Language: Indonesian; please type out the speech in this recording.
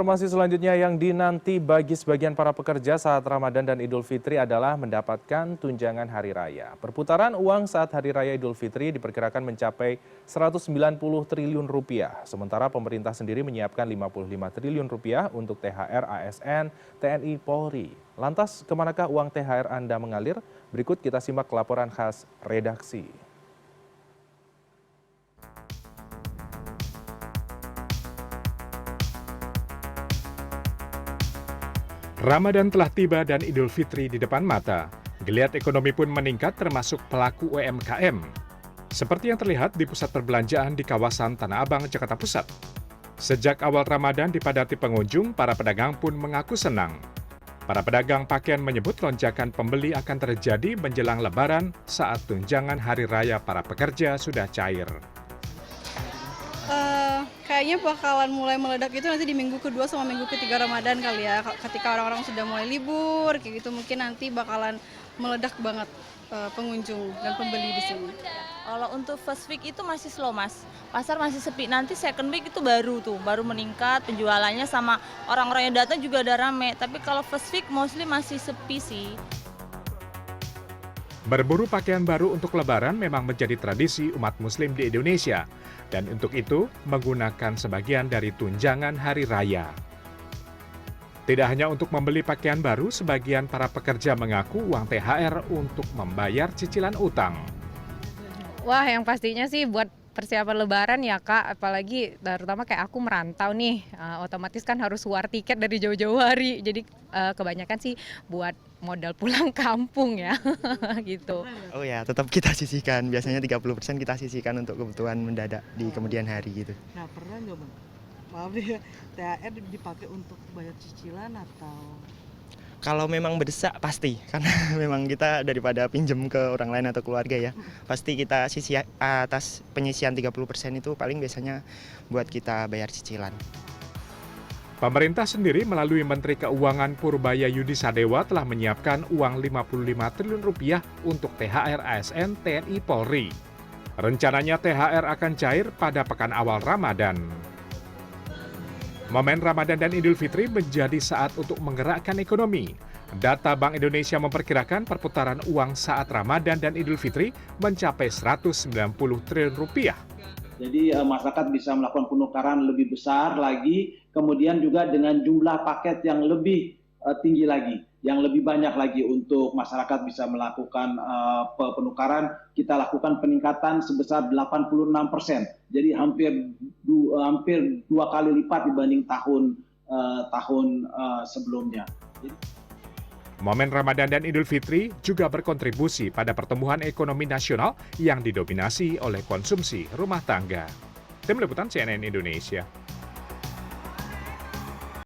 Informasi selanjutnya yang dinanti bagi sebagian para pekerja saat Ramadan dan Idul Fitri adalah mendapatkan tunjangan hari raya. Perputaran uang saat hari raya Idul Fitri diperkirakan mencapai 190 triliun rupiah. Sementara pemerintah sendiri menyiapkan 55 triliun rupiah untuk THR ASN TNI Polri. Lantas kemanakah uang THR Anda mengalir? Berikut kita simak laporan khas redaksi. Ramadan telah tiba dan Idul Fitri di depan mata. Geliat ekonomi pun meningkat termasuk pelaku UMKM. Seperti yang terlihat di pusat perbelanjaan di kawasan Tanah Abang, Jakarta Pusat. Sejak awal Ramadan dipadati pengunjung, para pedagang pun mengaku senang. Para pedagang pakaian menyebut lonjakan pembeli akan terjadi menjelang Lebaran saat tunjangan hari raya para pekerja sudah cair. Kayaknya bakalan mulai meledak itu nanti di minggu kedua sama minggu ketiga Ramadan kali ya. Ketika orang-orang sudah mulai libur, kayak gitu mungkin nanti bakalan meledak banget pengunjung dan pembeli di sini. Kalau untuk first week itu masih slow mas, pasar masih sepi. Nanti second week itu baru meningkat penjualannya sama orang-orang yang datang juga udah rame. Tapi kalau first week mostly masih sepi sih. Berburu pakaian baru untuk Lebaran memang menjadi tradisi umat Muslim di Indonesia. Dan untuk itu menggunakan sebagian dari tunjangan hari raya. Tidak hanya untuk membeli pakaian baru, sebagian para pekerja mengaku uang THR untuk membayar cicilan utang. Wah, yang pastinya sih buat persiapan Lebaran ya Kak, apalagi terutama kayak aku merantau nih, otomatis kan harus war tiket dari jauh-jauh hari, jadi kebanyakan sih buat modal pulang kampung ya, gitu. Oh ya, tetap kita sisihkan, biasanya 30% kita sisihkan untuk kebutuhan mendadak di kemudian hari gitu. Nah pernah nggak Bang, maaf nih ya, THR dipakai untuk bayar cicilan atau? Kalau memang berdesak pasti, karena memang kita daripada pinjam ke orang lain atau keluarga ya, pasti kita sisih atas penyisihan 30% itu paling biasanya buat kita bayar cicilan. Pemerintah sendiri melalui Menteri Keuangan Purbaya Yudi Sadewa telah menyiapkan uang 55 triliun rupiah untuk THR ASN TNI Polri. Rencananya THR akan cair pada pekan awal Ramadan. Momen Ramadan dan Idul Fitri menjadi saat untuk menggerakkan ekonomi. Data Bank Indonesia memperkirakan perputaran uang saat Ramadan dan Idul Fitri mencapai 190 triliun rupiah. Jadi masyarakat bisa melakukan penukaran lebih besar lagi, kemudian juga dengan jumlah paket yang lebih tinggi lagi, yang lebih banyak lagi untuk masyarakat bisa melakukan penukaran. Kita lakukan peningkatan sebesar 86%, jadi hampir 2 kali lipat dibanding tahun sebelumnya. Momen Ramadan dan Idul Fitri juga berkontribusi pada pertumbuhan ekonomi nasional yang didominasi oleh konsumsi rumah tangga. Tim Liputan CNN Indonesia.